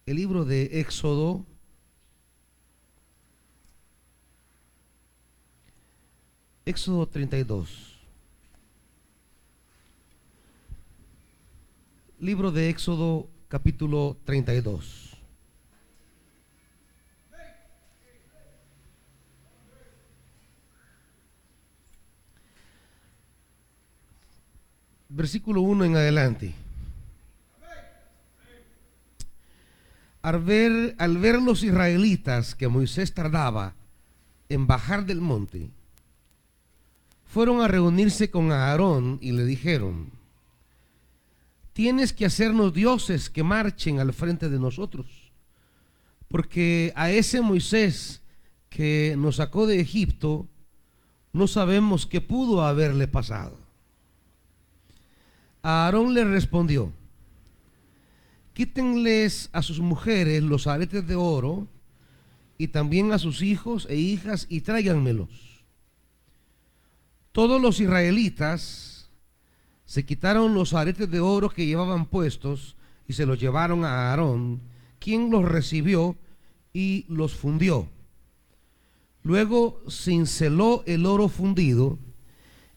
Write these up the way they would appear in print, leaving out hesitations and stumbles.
El libro de Éxodo, Éxodo 32. Libro de Éxodo, capítulo 32. Versículo 1 en adelante. Al ver los israelitas que Moisés tardaba en bajar del monte, fueron a reunirse con Aarón y le dijeron: tienes que hacernos dioses que marchen al frente de nosotros, porque a ese Moisés que nos sacó de Egipto no sabemos qué pudo haberle pasado. Aarón le respondió: quítenles a sus mujeres los aretes de oro y también a sus hijos e hijas y tráiganmelos. Todos los israelitas se quitaron los aretes de oro que llevaban puestos y se los llevaron a Aarón, quien los recibió y los fundió. Luego cinceló el oro fundido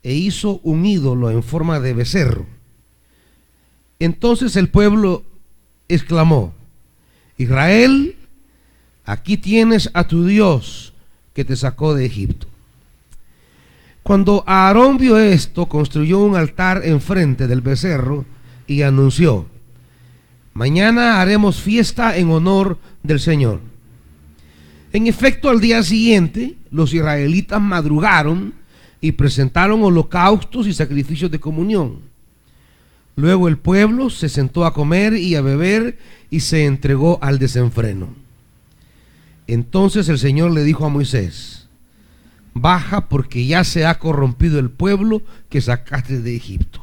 e hizo un ídolo en forma de becerro. Entonces el pueblo exclamó: Israel, aquí tienes a tu Dios que te sacó de Egipto. Cuando Aarón vio esto, construyó un altar enfrente del becerro y anunció: mañana haremos fiesta en honor del Señor. En efecto, al día siguiente, los israelitas madrugaron y presentaron holocaustos y sacrificios de comunión. Luego el pueblo se sentó a comer y a beber y se entregó al desenfreno. Entonces el Señor le dijo a Moisés: baja, porque ya se ha corrompido el pueblo que sacaste de Egipto.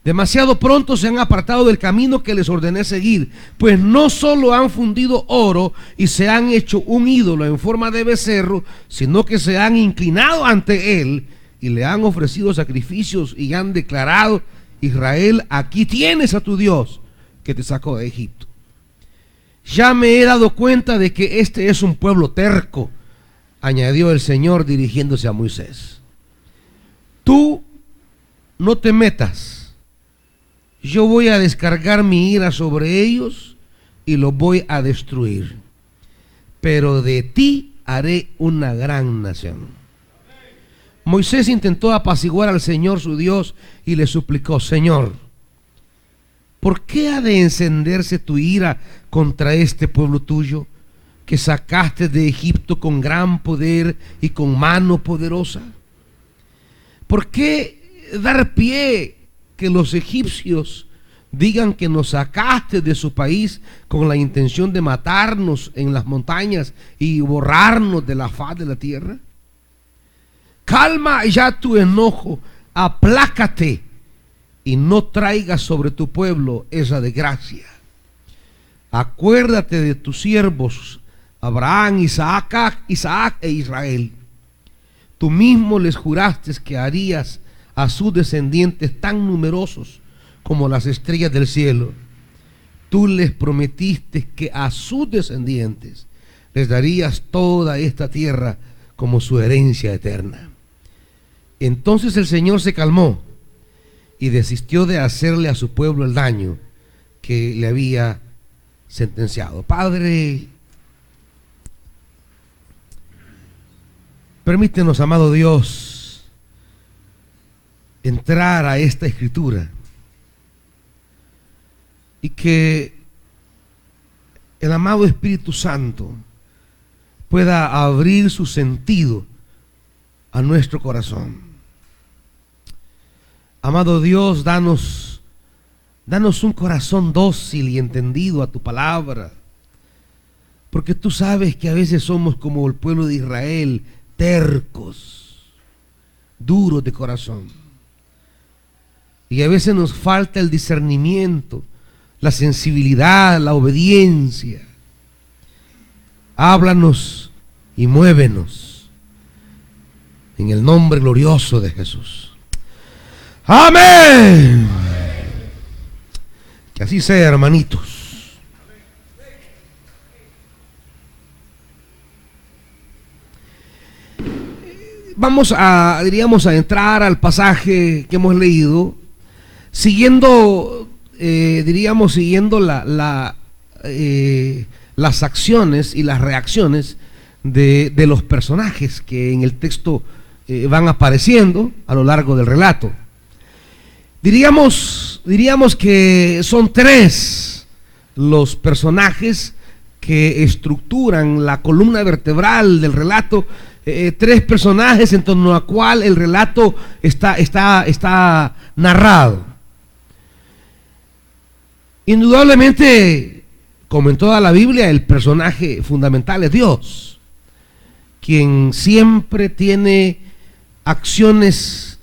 Demasiado pronto se han apartado del camino que les ordené seguir, pues no solo han fundido oro y se han hecho un ídolo en forma de becerro, sino que se han inclinado ante él y le han ofrecido sacrificios y han declarado: Israel, aquí tienes a tu Dios que te sacó de Egipto. Ya me he dado cuenta de que este es un pueblo terco, añadió el Señor dirigiéndose a Moisés. Tú no te metas. Yo voy a descargar mi ira sobre ellos y los voy a destruir. Pero de ti haré una gran nación. Moisés intentó apaciguar al Señor su Dios y le suplicó: Señor, ¿por qué ha de encenderse tu ira contra este pueblo tuyo, que sacaste de Egipto con gran poder y con mano poderosa? ¿Por qué dar pie que los egipcios digan que nos sacaste de su país con la intención de matarnos en las montañas y borrarnos de la faz de la tierra? Calma ya tu enojo, aplácate y no traigas sobre tu pueblo esa desgracia. Acuérdate de tus siervos Abraham, Isaac e Israel. Tú mismo les juraste que harías a sus descendientes tan numerosos como las estrellas del cielo. Tú les prometiste que a sus descendientes les darías toda esta tierra como su herencia eterna. Entonces el Señor se calmó y desistió de hacerle a su pueblo el daño que le había sentenciado. Padre, permítenos, amado Dios, entrar a esta escritura y que el amado Espíritu Santo pueda abrir su sentido a nuestro corazón. Amado Dios, danos un corazón dócil y entendido a tu palabra, porque tú sabes que a veces somos como el pueblo de Israel, tercos, duros de corazón, y a veces nos falta el discernimiento, la sensibilidad, la obediencia. Háblanos y muévenos en el nombre glorioso de Jesús. Amén. Que así sea, hermanitos. vamos a entrar al pasaje que hemos leído, siguiendo las acciones y las reacciones de los personajes que en el texto van apareciendo a lo largo del relato. Diríamos que son tres los personajes que estructuran la columna vertebral del relato, tres personajes en torno a cual el relato está narrado. Indudablemente, como en toda la Biblia, el personaje fundamental es Dios, quien siempre tiene acciones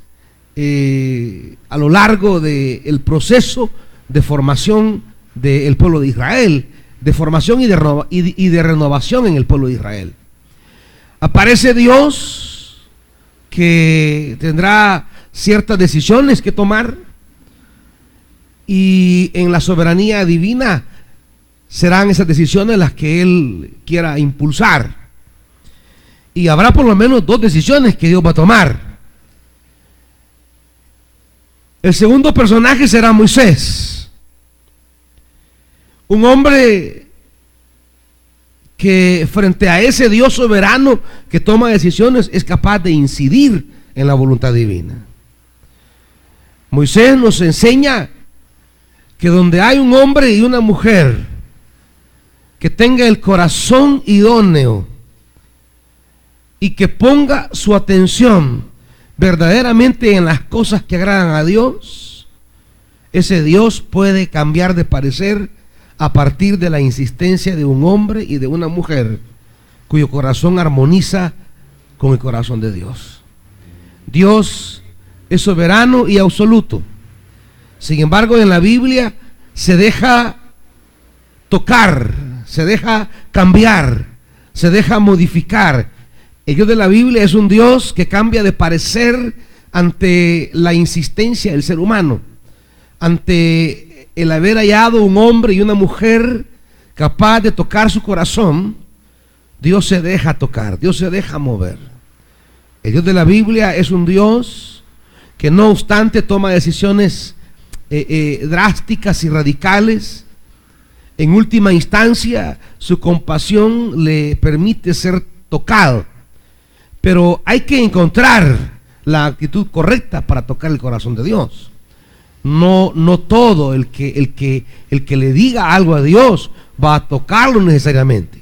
a lo largo del proceso de formación del pueblo de Israel, de formación y de renovación en el pueblo de Israel. Aparece Dios que tendrá ciertas decisiones que tomar, y en la soberanía divina serán esas decisiones las que Él quiera impulsar. Y habrá por lo menos dos decisiones que Dios va a tomar. El segundo personaje será Moisés, un hombre que frente a ese Dios soberano que toma decisiones es capaz de incidir en la voluntad divina. Moisés nos enseña que donde hay un hombre y una mujer que tenga el corazón idóneo y que ponga su atención verdaderamente en las cosas que agradan a Dios, ese Dios puede cambiar de parecer a partir de la insistencia de un hombre y de una mujer cuyo corazón armoniza con el corazón de Dios. Dios es soberano y absoluto. Sin embargo, en la Biblia se deja tocar, se deja cambiar, se deja modificar. El Dios de la Biblia es un Dios que cambia de parecer ante la insistencia del ser humano, ante el haber hallado un hombre y una mujer capaz de tocar su corazón. Dios se deja tocar, Dios se deja mover. El Dios de la Biblia es un Dios que no obstante toma decisiones drásticas y radicales. En última instancia, su compasión le permite ser tocado, pero hay que encontrar la actitud correcta para tocar el corazón de Dios. No todo el que le diga algo a Dios va a tocarlo necesariamente,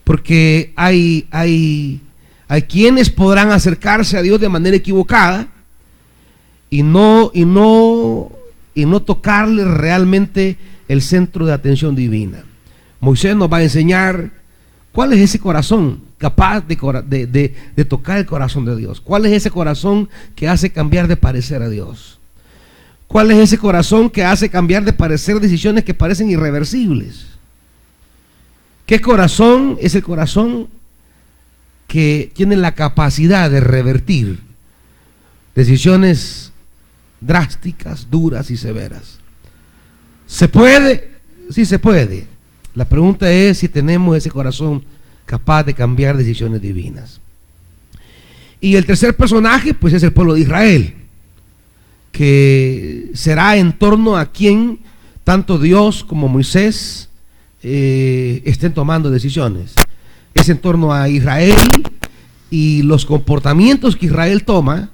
porque hay quienes podrán acercarse a Dios de manera equivocada y no tocarle realmente el centro de atención divina. Moisés nos va a enseñar cuál es ese corazón capaz de tocar el corazón de Dios. Cuál es ese corazón que hace cambiar de parecer a Dios. Cuál es ese corazón que hace cambiar de parecer decisiones que parecen irreversibles. ¿Qué corazón es el corazón que tiene la capacidad de revertir decisiones drásticas, duras y severas? ¿Se puede? Sí se puede. La pregunta es si tenemos ese corazón capaz de cambiar decisiones divinas. Y el tercer personaje pues es el pueblo de Israel, que será en torno a quien tanto Dios como Moisés estén tomando decisiones. Es en torno a Israel y los comportamientos que Israel toma,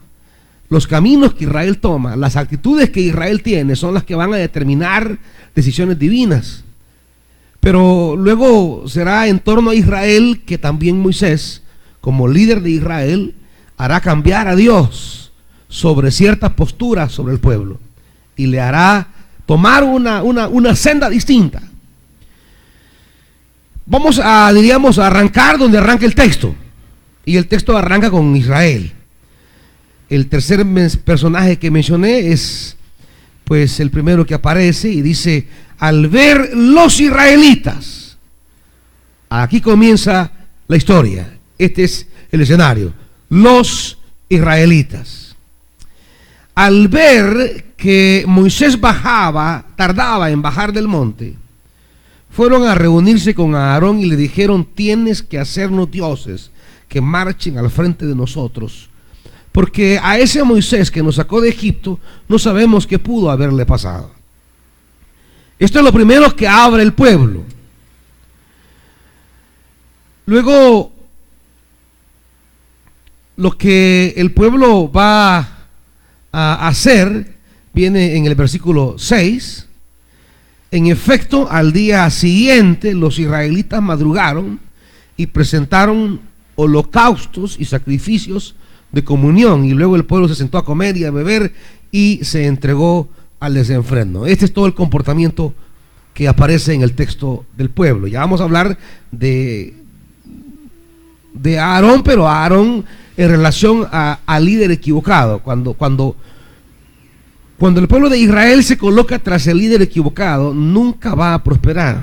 los caminos que Israel toma, las actitudes que Israel tiene son las que van a determinar decisiones divinas. Pero luego será en torno a Israel que también Moisés, como líder de Israel, hará cambiar a Dios sobre ciertas posturas sobre el pueblo y le hará tomar una senda distinta. Vamos a arrancar donde arranca el texto, y el texto arranca con Israel. El tercer personaje que mencioné es pues el primero que aparece y dice: al ver los israelitas. Aquí comienza la historia. Este es el escenario. Los israelitas, al ver que Moisés tardaba en bajar del monte, fueron a reunirse con Aarón y le dijeron: tienes que hacernos dioses que marchen al frente de nosotros, porque a ese Moisés que nos sacó de Egipto no sabemos qué pudo haberle pasado. Esto es lo primero que abre el pueblo. Luego, lo que el pueblo va a hacer viene en el versículo 6. En efecto, al día siguiente los israelitas madrugaron y presentaron holocaustos y sacrificios de comunión, y luego el pueblo se sentó a comer y a beber y se entregó al desenfreno. Este es todo el comportamiento que aparece en el texto del pueblo. Ya vamos a hablar de Aarón, pero Aarón en relación al líder equivocado. Cuando el pueblo de Israel se coloca tras el líder equivocado, nunca va a prosperar.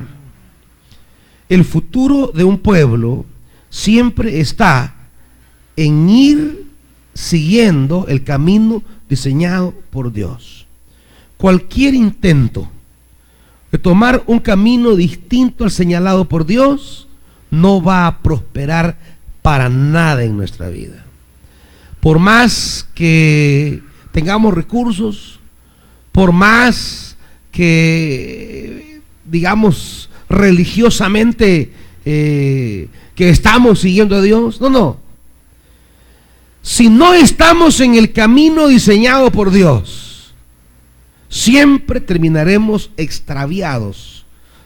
El futuro de un pueblo siempre está en ir siguiendo el camino diseñado por Dios. Cualquier intento de tomar un camino distinto al señalado por Dios no va a prosperar para nada en nuestra vida. Por más que tengamos recursos, por más que digamos religiosamente que estamos siguiendo a Dios, no. Si no estamos en el camino diseñado por Dios, siempre terminaremos extraviados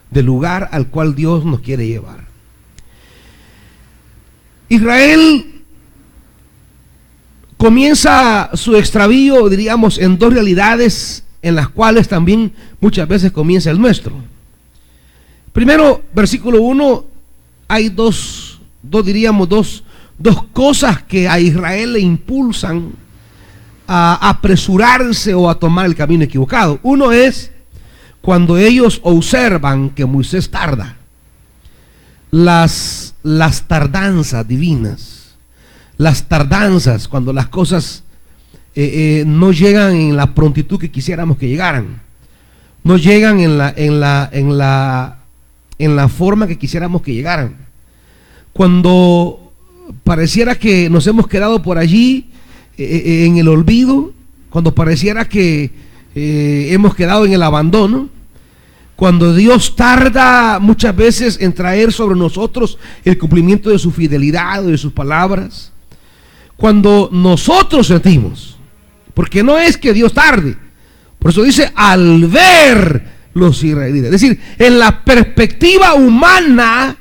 del lugar al cual Dios nos quiere llevar. Israel comienza su extravío, diríamos, en dos realidades en las cuales también muchas veces comienza el nuestro. Primero, versículo 1, hay dos cosas que a Israel le impulsan a apresurarse o a tomar el camino equivocado. Uno es cuando ellos observan que Moisés tarda. Las tardanzas divinas, las tardanzas cuando las cosas no llegan en la prontitud que quisiéramos que llegaran, no llegan en la forma que quisiéramos que llegaran. Cuando pareciera que nos hemos quedado por allí en el olvido, cuando pareciera que hemos quedado en el abandono, cuando Dios tarda muchas veces en traer sobre nosotros el cumplimiento de su fidelidad o de sus palabras, cuando nosotros sentimos, porque no es que Dios tarde, por eso dice al ver los israelitas, es decir, en la perspectiva humana,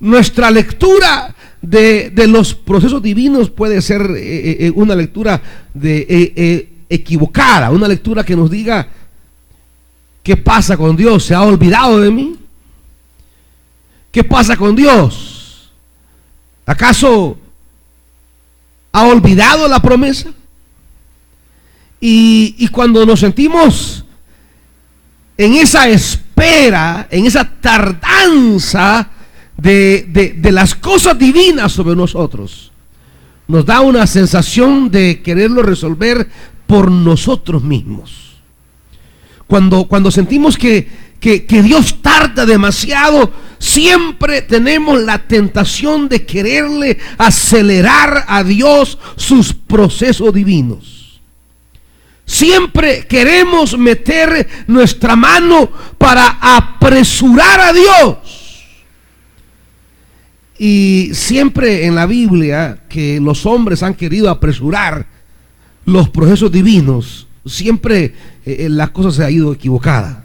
nuestra lectura de los procesos divinos puede ser una lectura equivocada, una lectura que nos diga: ¿qué pasa con Dios? ¿Se ha olvidado de mí? ¿Qué pasa con Dios? ¿Acaso ha olvidado la promesa? Y cuando nos sentimos en esa espera, en esa tardanza de las cosas divinas sobre nosotros, nos da una sensación de quererlo resolver por nosotros mismos. Cuando sentimos que Dios tarda demasiado, siempre tenemos la tentación de quererle acelerar a Dios sus procesos divinos. Siempre queremos meter nuestra mano para apresurar a Dios. Y siempre en la Biblia que los hombres han querido apresurar los procesos divinos, siempre la cosa se ha ido equivocada.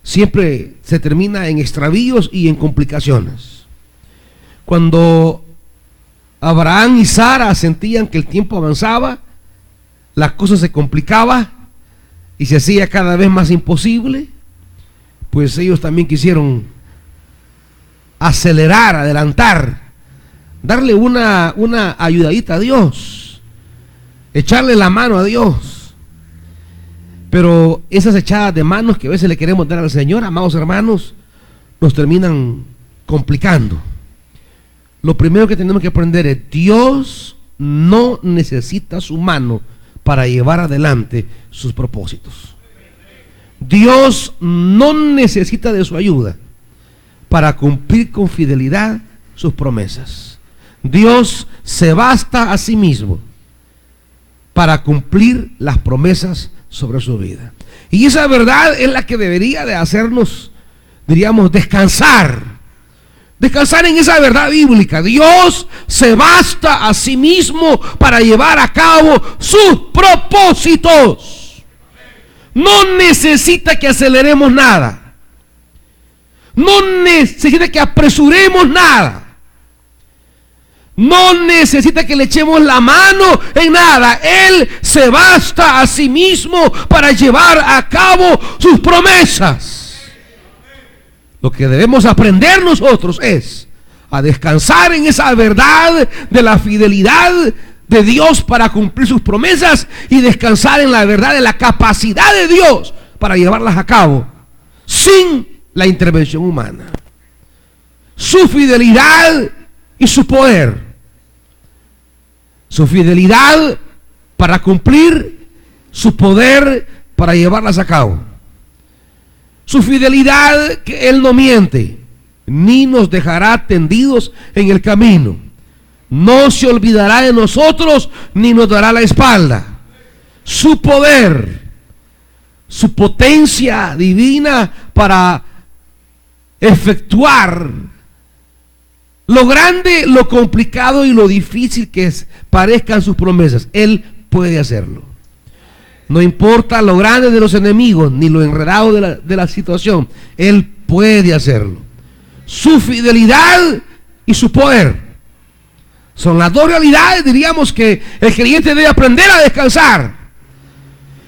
Siempre se termina en extravíos y en complicaciones. Cuando Abraham y Sara sentían que el tiempo avanzaba, la cosa se complicaba y se hacía cada vez más imposible, pues ellos también quisieron acelerar, adelantar, darle una ayudadita a Dios, echarle la mano a Dios. Pero esas echadas de manos que a veces le queremos dar al Señor, amados hermanos, nos terminan complicando. Lo primero que tenemos que aprender es: Dios no necesita su mano para llevar adelante sus propósitos. Dios no necesita de su ayuda para cumplir con fidelidad sus promesas. Dios se basta a sí mismo para cumplir las promesas sobre su vida. Y esa verdad es la que debería de hacernos, diríamos, descansar en esa verdad bíblica. Dios se basta a sí mismo para llevar a cabo sus propósitos. No necesita que aceleremos nada. No necesita que apresuremos nada. No necesita que le echemos la mano en nada. Él se basta a sí mismo para llevar a cabo sus promesas. Lo que debemos aprender nosotros es a descansar en esa verdad de la fidelidad de Dios para cumplir sus promesas, y descansar en la verdad de la capacidad de Dios para llevarlas a cabo sin la intervención humana. Su fidelidad y su poder. Su fidelidad para cumplir, su poder para llevarlas a cabo. Su fidelidad, que Él no miente, ni nos dejará tendidos en el camino. No se olvidará de nosotros, ni nos dará la espalda. Su poder, su potencia divina para efectuar lo grande, lo complicado y lo difícil que parezcan sus promesas. Él puede hacerlo. No importa lo grande de los enemigos, ni lo enredado de la situación. Él puede hacerlo. Su fidelidad y su poder son las dos realidades, diríamos, que el creyente debe aprender a descansar.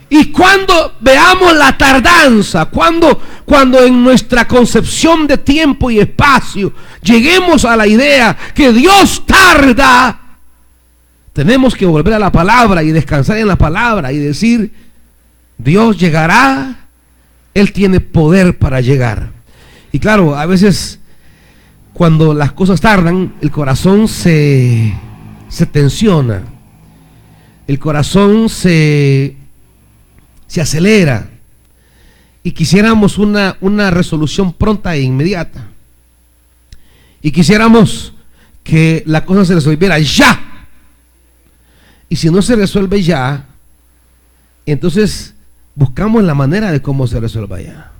Y cuando veamos la tardanza, cuando en nuestra concepción de tiempo y espacio lleguemos a la idea que Dios tarda, tenemos que volver a la palabra y descansar en la palabra y decir: Dios llegará, Él tiene poder para llegar. Y claro, a veces cuando las cosas tardan, el corazón se tensiona, el corazón se acelera, y quisiéramos una resolución pronta e inmediata, y quisiéramos que la cosa se resolviera ya. Y si no se resuelve ya, entonces buscamos la manera de cómo se resuelva ya.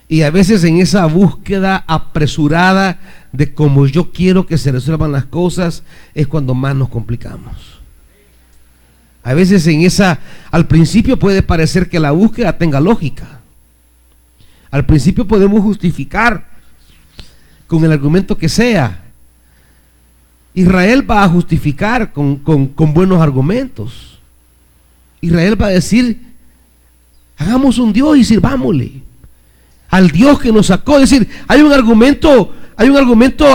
Y a veces en esa búsqueda apresurada de cómo yo quiero que se resuelvan las cosas es cuando más nos complicamos. A veces al principio puede parecer que la búsqueda tenga lógica. Al principio podemos justificar con el argumento que sea. Israel va a justificar con buenos argumentos. Israel va a decir: hagamos un Dios y sirvámosle al Dios que nos sacó. Es decir, hay un argumento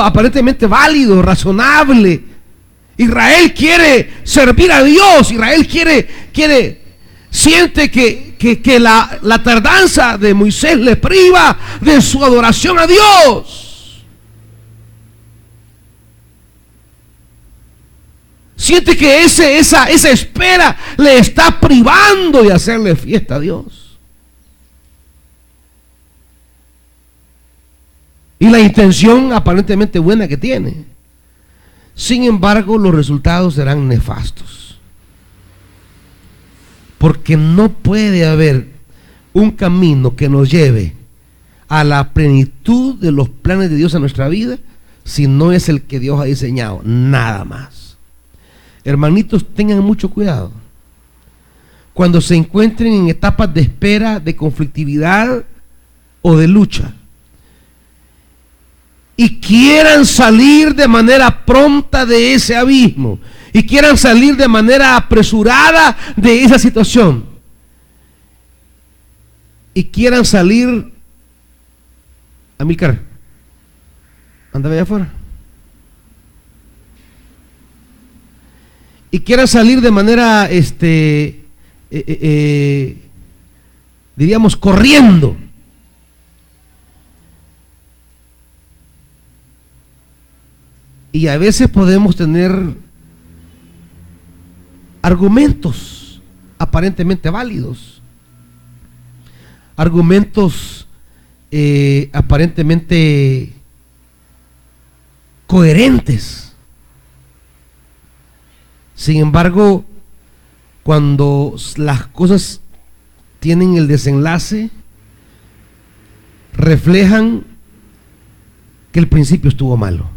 aparentemente válido, razonable. Israel quiere servir a Dios. Israel siente que la tardanza de Moisés le priva de su adoración a Dios. Siente que esa espera le está privando de hacerle fiesta a Dios. Y la intención aparentemente buena que tiene. Sin embargo, los resultados serán nefastos. Porque no puede haber un camino que nos lleve a la plenitud de los planes de Dios en nuestra vida si no es el que Dios ha diseñado. Nada más. Hermanitos, tengan mucho cuidado cuando se encuentren en etapas de espera, de conflictividad o de lucha, y quieran salir de manera pronta de ese abismo, y quieran salir de manera apresurada de esa situación, y quieran salir. Amílcar, anda allá afuera. Y quieran salir de manera diríamos corriendo, y a veces podemos tener argumentos aparentemente válidos, argumentos aparentemente coherentes. Sin embargo, cuando las cosas tienen el desenlace, reflejan que el principio estuvo malo.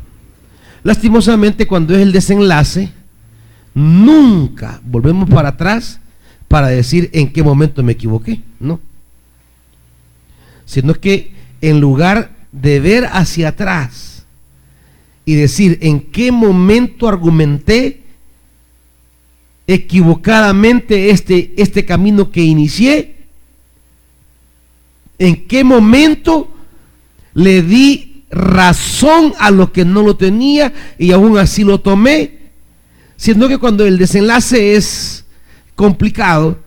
Lastimosamente, cuando es el desenlace, nunca volvemos para atrás para decir en qué momento me equivoqué, no. Sino que en lugar de ver hacia atrás y decir en qué momento argumenté equivocadamente este camino que inicié, en qué momento le di razón a lo que no lo tenía y aún así lo tomé, siendo que cuando el desenlace es complicado,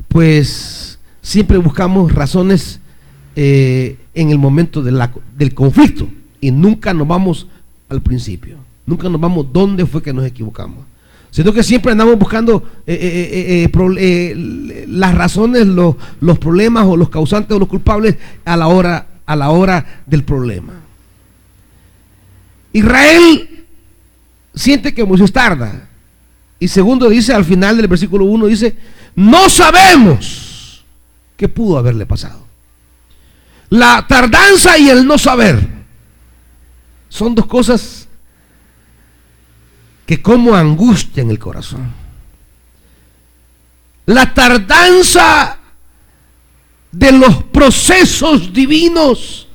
pues siempre buscamos razones en el momento del conflicto y nunca nos vamos al principio, nunca nos vamos dónde fue que nos equivocamos, sino que siempre andamos buscando las razones, los problemas o los causantes o los culpables a la hora del problema. Israel siente que Moisés tarda, y segundo dice al final del versículo 1, dice, no sabemos qué pudo haberle pasado. La tardanza y el no saber son dos cosas que como angustian el corazón. La tardanza de los procesos divinos,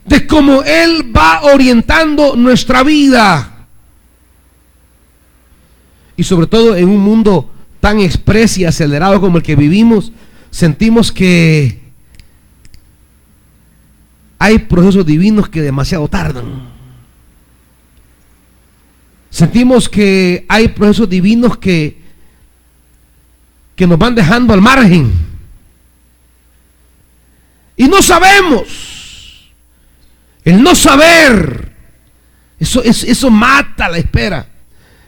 de cómo Él va orientando nuestra vida. Y sobre todo en un mundo tan expreso y acelerado como el que vivimos, sentimos que hay procesos divinos que demasiado tardan. Sentimos que hay procesos divinos que nos van dejando al margen. Y no sabemos. El no saber, eso mata la espera.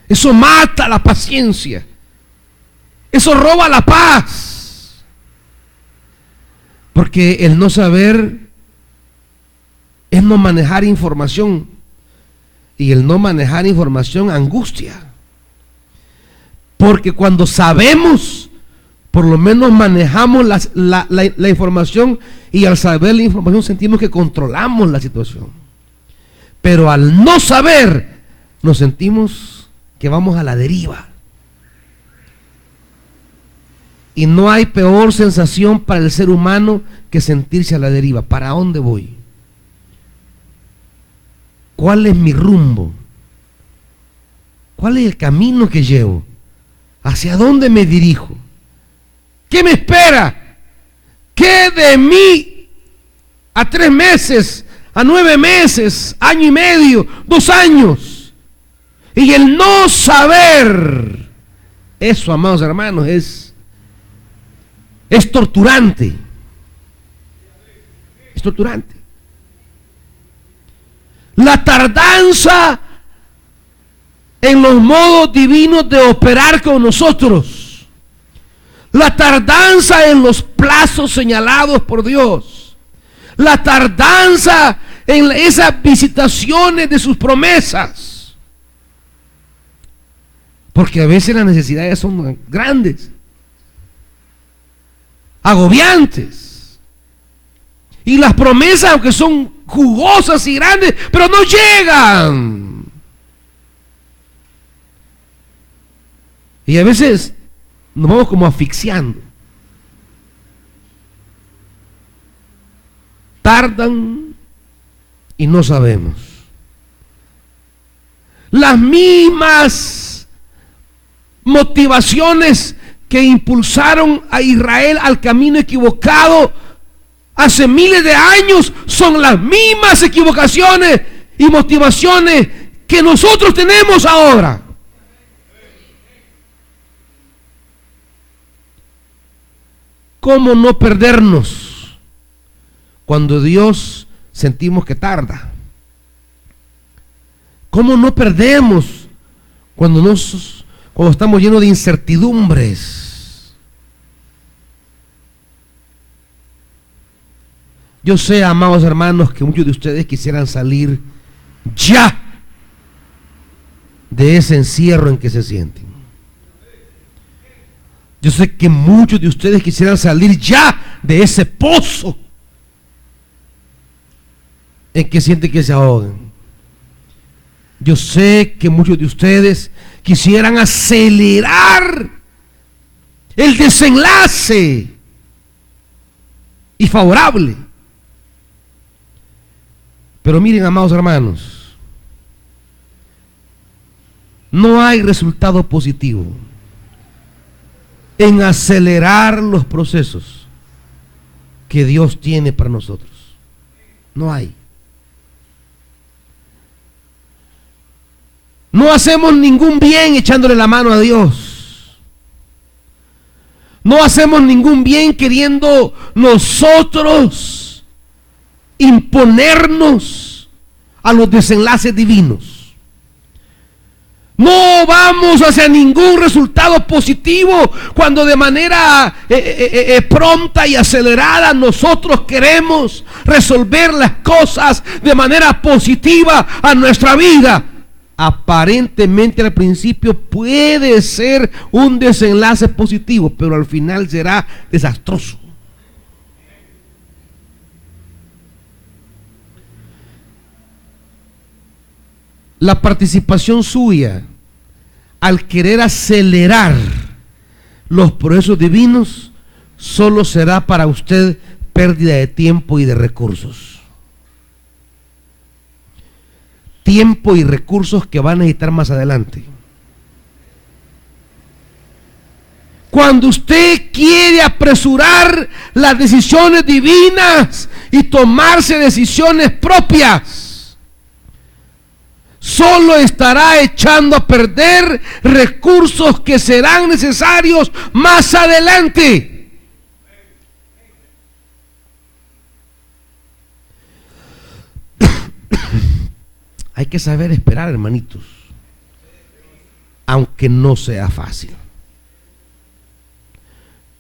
Eso mata la paciencia. Eso roba la paz. Porque el no saber es no manejar información. Y el no manejar información angustia. Porque cuando sabemos, por lo menos manejamos la información, y al saber la información sentimos que controlamos la situación. Pero al no saber, nos sentimos que vamos a la deriva. Y no hay peor sensación para el ser humano que sentirse a la deriva. ¿Para dónde voy? ¿Cuál es mi rumbo? ¿Cuál es el camino que llevo? ¿Hacia dónde me dirijo? ¿Qué me espera? ¿Qué de mí a 3 meses, a 9 meses, año y medio, 2 años? Y el no saber, eso, amados hermanos, es torturante. Es torturante. La tardanza en los modos divinos de operar con nosotros. La tardanza en los plazos señalados por Dios. La tardanza en esas visitaciones de sus promesas. Porque a veces las necesidades son grandes, agobiantes. Y las promesas, aunque son jugosas y grandes, pero no llegan. Y a veces nos vamos como asfixiando. Tardan y no sabemos. Las mismas motivaciones que impulsaron a Israel al camino equivocado hace miles de años son las mismas equivocaciones y motivaciones que nosotros tenemos ahora. ¿Cómo no perdernos cuando Dios sentimos que tarda? ¿Cómo no perdemos cuando estamos llenos de incertidumbres? Yo sé, amados hermanos, que muchos de ustedes quisieran salir ya de ese encierro en que se sienten. Yo sé que muchos de ustedes quisieran salir ya de ese pozo en que sienten que se ahogan. Yo sé que muchos de ustedes quisieran acelerar el desenlace y favorable. Pero miren, amados hermanos, no hay resultado positivo en acelerar los procesos que Dios tiene para nosotros. No hay. No hacemos ningún bien echándole la mano a Dios. No hacemos ningún bien queriendo nosotros imponernos a los desenlaces divinos. No vamos hacia ningún resultado positivo cuando de manera pronta y acelerada nosotros queremos resolver las cosas de manera positiva a nuestra vida. Aparentemente al principio puede ser un desenlace positivo, pero al final será desastroso. La participación suya al querer acelerar los procesos divinos solo será para usted pérdida de tiempo y de recursos. Tiempo y recursos que van a necesitar más adelante. Cuando usted quiere apresurar las decisiones divinas y tomarse decisiones propias, solo estará echando a perder recursos que serán necesarios más adelante. Hay que saber esperar, hermanitos, aunque no sea fácil.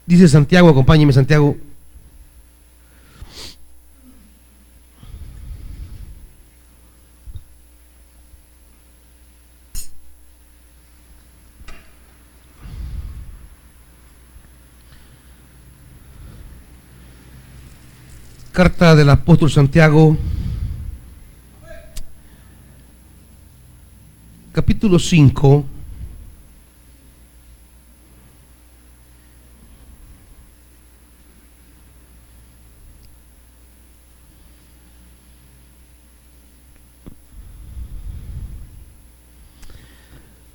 Dice Santiago, acompáñeme Santiago. Carta del apóstol Santiago, capítulo 5,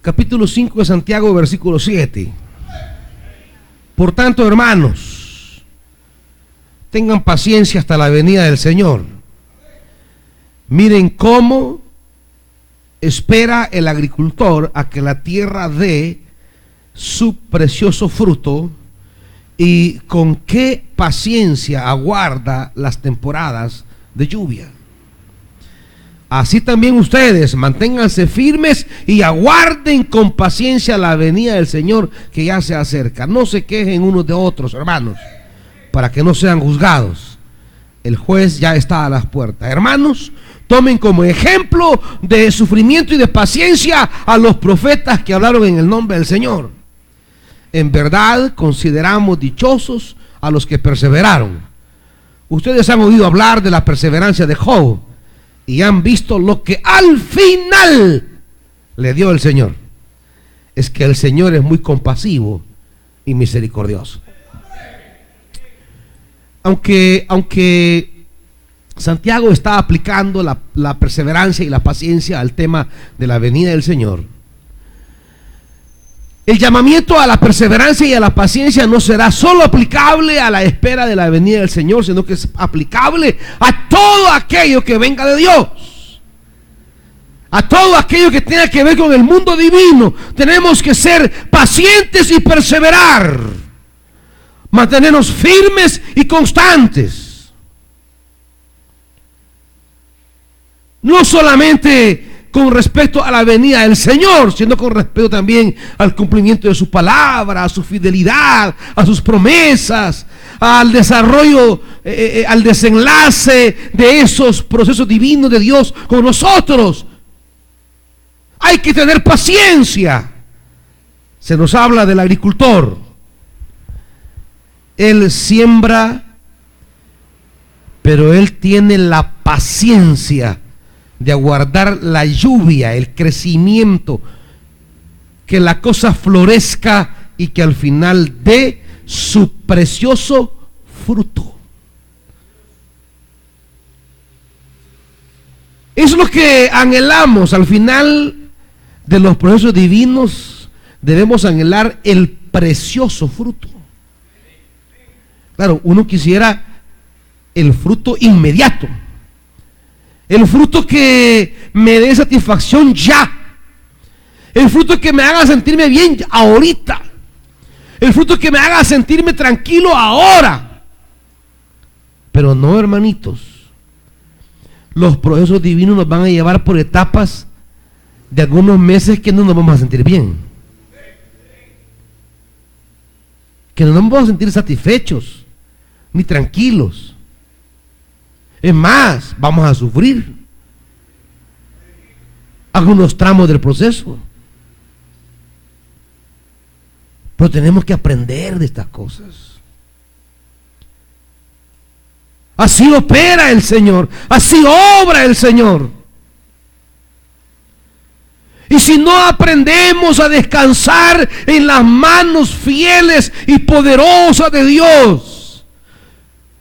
capítulo 5 de Santiago, versículo 7. Por tanto, hermanos, tengan paciencia hasta la venida del Señor. Miren cómo espera el agricultor a que la tierra dé su precioso fruto y con qué paciencia aguarda las temporadas de lluvia. Así también ustedes manténganse firmes y aguarden con paciencia la venida del Señor que ya se acerca. No se quejen unos de otros, hermanos, para que no sean juzgados. El juez ya está a las puertas. Hermanos, tomen como ejemplo de sufrimiento y de paciencia a los profetas que hablaron en el nombre del Señor. En verdad consideramos dichosos a los que perseveraron. Ustedes han oído hablar de la perseverancia de Job y han visto lo que al final le dio el Señor. Es que el Señor es muy compasivo y misericordioso. Aunque Santiago está aplicando la perseverancia y la paciencia al tema de la venida del Señor, el llamamiento a la perseverancia y a la paciencia no será solo aplicable a la espera de la venida del Señor, sino que es aplicable a todo aquello que venga de Dios, a todo aquello que tenga que ver con el mundo divino. Tenemos que ser pacientes y perseverar, mantenernos firmes y constantes. No solamente con respecto a la venida del Señor, sino con respecto también al cumplimiento de su palabra, a su fidelidad, a sus promesas, al desarrollo, al desenlace de esos procesos divinos de Dios con nosotros. Hay que tener paciencia. Se nos habla del agricultor. Él siembra, pero él tiene la paciencia de aguardar la lluvia, el crecimiento, que la cosa florezca y que al final dé su precioso fruto. Es lo que anhelamos. Al final de los procesos divinos debemos anhelar el precioso fruto. Claro, uno quisiera el fruto inmediato, el fruto que me dé satisfacción ya, el fruto que me haga sentirme bien ahorita, el fruto que me haga sentirme tranquilo ahora. Pero no, hermanitos, los procesos divinos nos van a llevar por etapas de algunos meses que no nos vamos a sentir bien, que no nos vamos a sentir satisfechos ni tranquilos. Es más, vamos a sufrir algunos tramos del proceso. Pero tenemos que aprender de estas cosas. Así opera el Señor, así obra el Señor. Y si no aprendemos a descansar en las manos fieles y poderosas de Dios,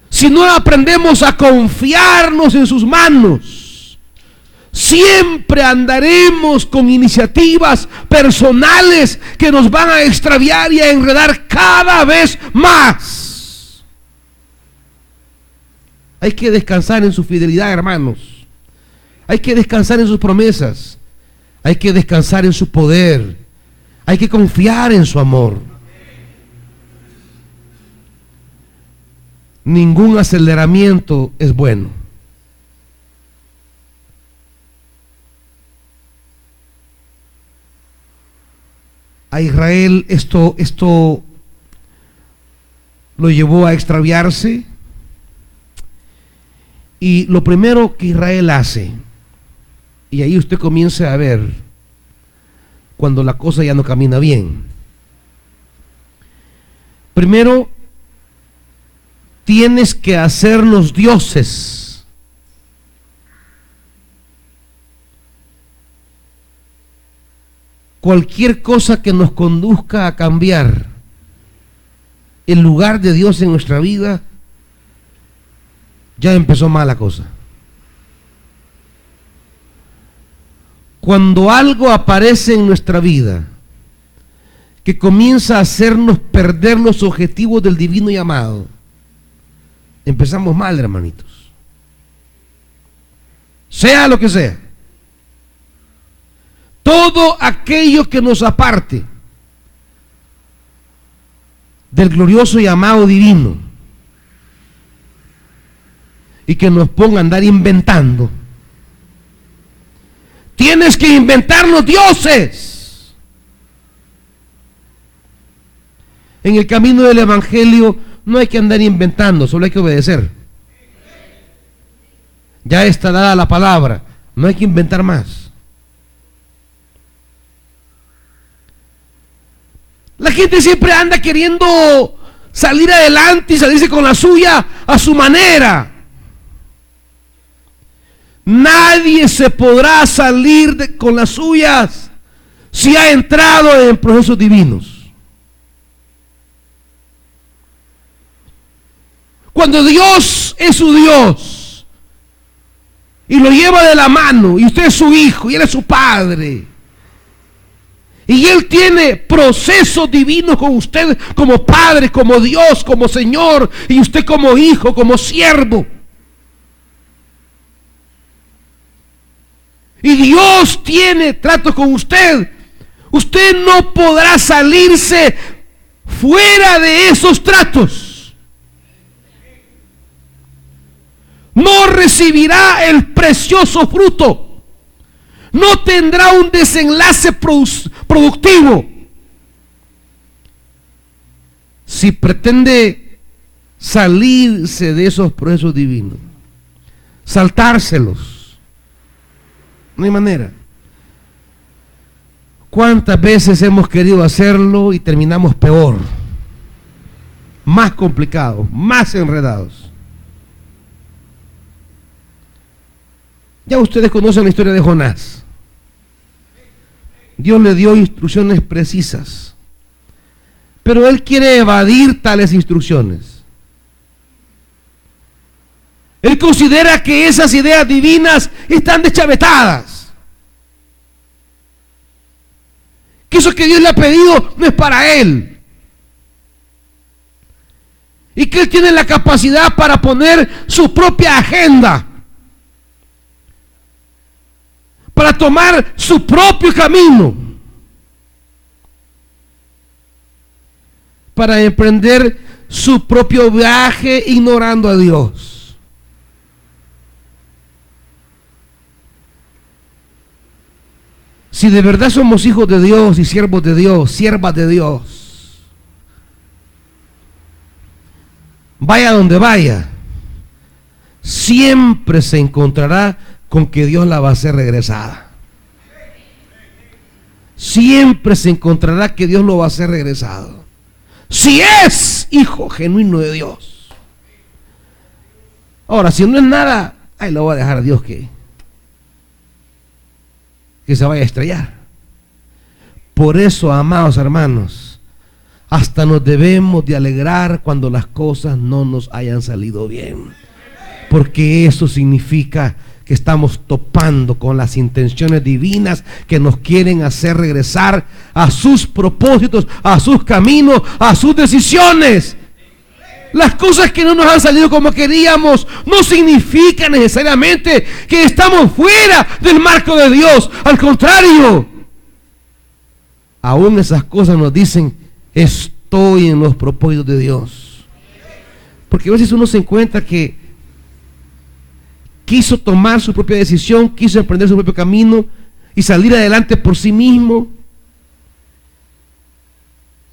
si no aprendemos a confiarnos en sus manos, siempre andaremos con iniciativas personales que nos van a extraviar y a enredar cada vez más. Hay que descansar en su fidelidad, hermanos. Hay que descansar en sus promesas. Hay que descansar en su poder. Hay que confiar en su amor. Ningún aceleramiento es bueno. A Israel esto lo llevó a extraviarse. Y lo primero que Israel hace, y ahí usted comienza a ver cuando la cosa ya no camina bien. Primero, tienes que hacernos dioses. Cualquier cosa que nos conduzca a cambiar el lugar de Dios en nuestra vida, ya empezó mal la cosa. Cuando algo aparece en nuestra vida que comienza a hacernos perder los objetivos del divino llamado, empezamos mal, hermanitos. Sea lo que sea. Todo aquello que nos aparte del glorioso llamado divino y que nos ponga a andar inventando. Tienes que inventarnos dioses. En el camino del evangelio no hay que andar inventando, solo hay que obedecer. Ya está dada la palabra, no hay que inventar más. La gente siempre anda queriendo salir adelante y salirse con la suya a su manera. Nadie se podrá salir con las suyas si ha entrado en procesos divinos. Cuando Dios es su Dios y lo lleva de la mano, y usted es su hijo y él es su padre, y él tiene procesos divinos con usted como padre, como Dios, como Señor, y usted como hijo, como siervo, y Dios tiene trato con usted, usted no podrá salirse fuera de esos tratos. No recibirá el precioso fruto. No tendrá un desenlace productivo si pretende salirse de esos procesos divinos, saltárselos. No hay manera. ¿Cuántas veces hemos querido hacerlo y terminamos peor? Más complicados, más enredados. Ya ustedes conocen la historia de Jonás. Dios le dio instrucciones precisas, pero él quiere evadir tales instrucciones. Él considera que esas ideas divinas están deschavetadas, que eso que Dios le ha pedido no es para él, y que él tiene la capacidad para poner su propia agenda, para tomar su propio camino, para emprender su propio viaje ignorando a Dios. Si de verdad somos hijos de Dios y siervos de Dios, siervas de Dios, vaya donde vaya, siempre se encontrará con que Dios la va a hacer regresada. Siempre se encontrará que Dios lo va a hacer regresado, si es hijo genuino de Dios. Ahora, si no es nada, ahí lo va a dejar a Dios que se vaya a estrellar. Por eso, amados hermanos, hasta nos debemos de alegrar cuando las cosas no nos hayan salido bien, porque eso significa que estamos topando con las intenciones divinas que nos quieren hacer regresar a sus propósitos, a sus caminos, a sus decisiones. Las cosas que no nos han salido como queríamos no significa necesariamente que estamos fuera del marco de Dios. Al contrario, aún esas cosas nos dicen: estoy en los propósitos de Dios. Porque a veces uno se encuentra que quiso tomar su propia decisión, quiso emprender su propio camino y salir adelante por sí mismo,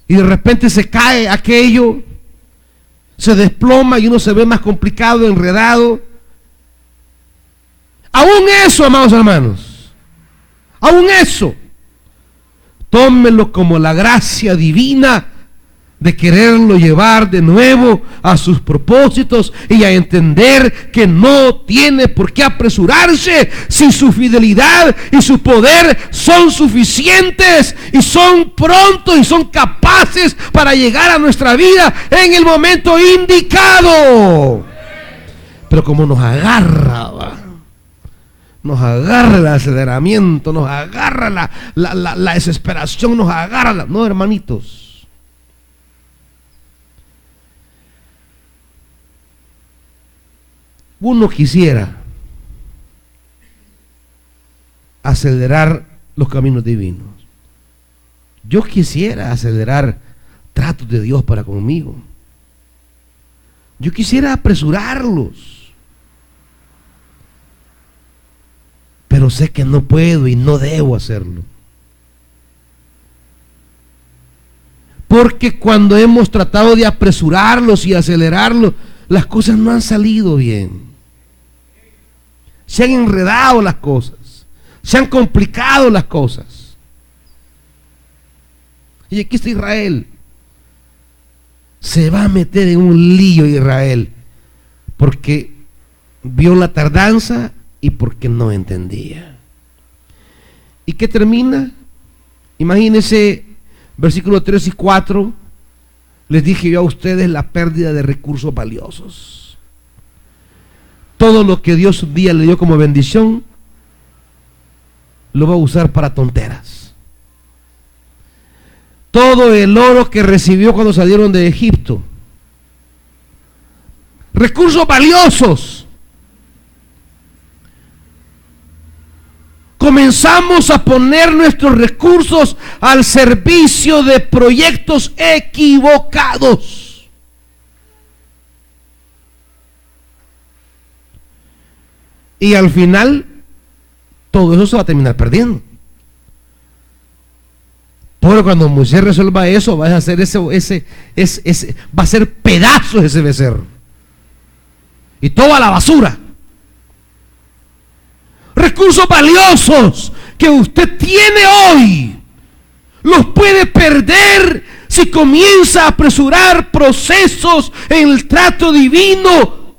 y de repente se cae aquello, se desploma y uno se ve más complicado, enredado. Aún eso, amados hermanos, aún eso, tómenlo como la gracia divina de quererlo llevar de nuevo a sus propósitos y a entender que no tiene por qué apresurarse si su fidelidad y su poder son suficientes y son prontos y son capaces para llegar a nuestra vida en el momento indicado. Pero como nos agarra el aceleramiento, nos agarra la desesperación, nos agarra no, hermanitos. Uno quisiera acelerar los caminos divinos. Yo quisiera acelerar tratos de Dios para conmigo. Yo quisiera apresurarlos. Pero sé que no puedo y no debo hacerlo. Porque cuando hemos tratado de apresurarlos y acelerarlos, las cosas no han salido bien. Se han enredado las cosas, se han complicado las cosas. Y aquí está Israel. Se va a meter en un lío Israel, porque vio la tardanza y porque no entendía. ¿Y qué termina? Imagínense, versículos 3 y 4. Les dije yo a ustedes la pérdida de recursos valiosos. Todo lo que Dios un día le dio como bendición, lo va a usar para tonteras. Todo el oro que recibió cuando salieron de Egipto, recursos valiosos, comenzamos a poner nuestros recursos al servicio de proyectos equivocados. Y al final, todo eso se va a terminar perdiendo. Pero cuando Moisés resuelva eso, va a hacer va a ser pedazos ese becerro. Y toda la basura. Recursos valiosos que usted tiene hoy, los puede perder si comienza a apresurar procesos en el trato divino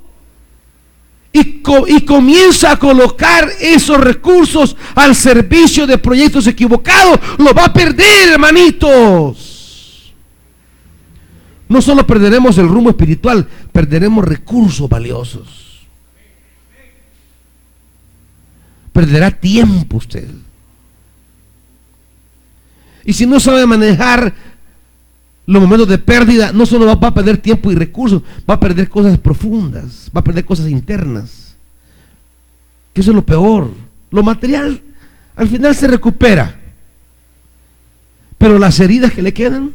y comienza a colocar esos recursos al servicio de proyectos equivocados. Lo va a perder, hermanitos. No solo perderemos el rumbo espiritual, perderemos recursos valiosos. Perderá tiempo usted. Y si no sabe manejar los momentos de pérdida, no solo va a perder tiempo y recursos, va a perder cosas profundas, va a perder cosas internas. Que eso es lo peor. Lo material al final se recupera, pero las heridas que le quedan,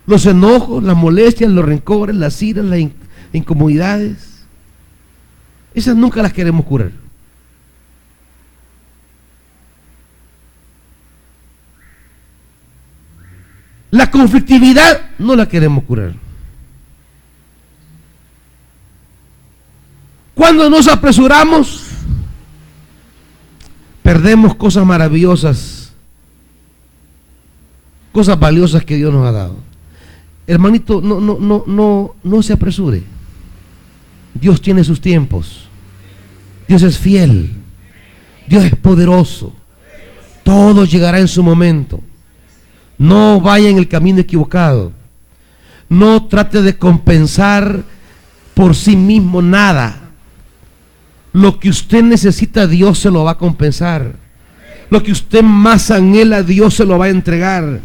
los enojos, las molestias, los rencores, las iras, las incomodidades, esas nunca las queremos curar. La conflictividad no la queremos curar. Cuando nos apresuramos, perdemos cosas maravillosas, cosas valiosas que Dios nos ha dado. Hermanito, no se apresure. Dios tiene sus tiempos. Dios es fiel. Dios es poderoso. Todo llegará en su momento. No vaya en el camino equivocado. No trate de compensar por sí mismo nada. Lo que usted necesita, Dios se lo va a compensar. Lo que usted más anhela, Dios se lo va a entregar.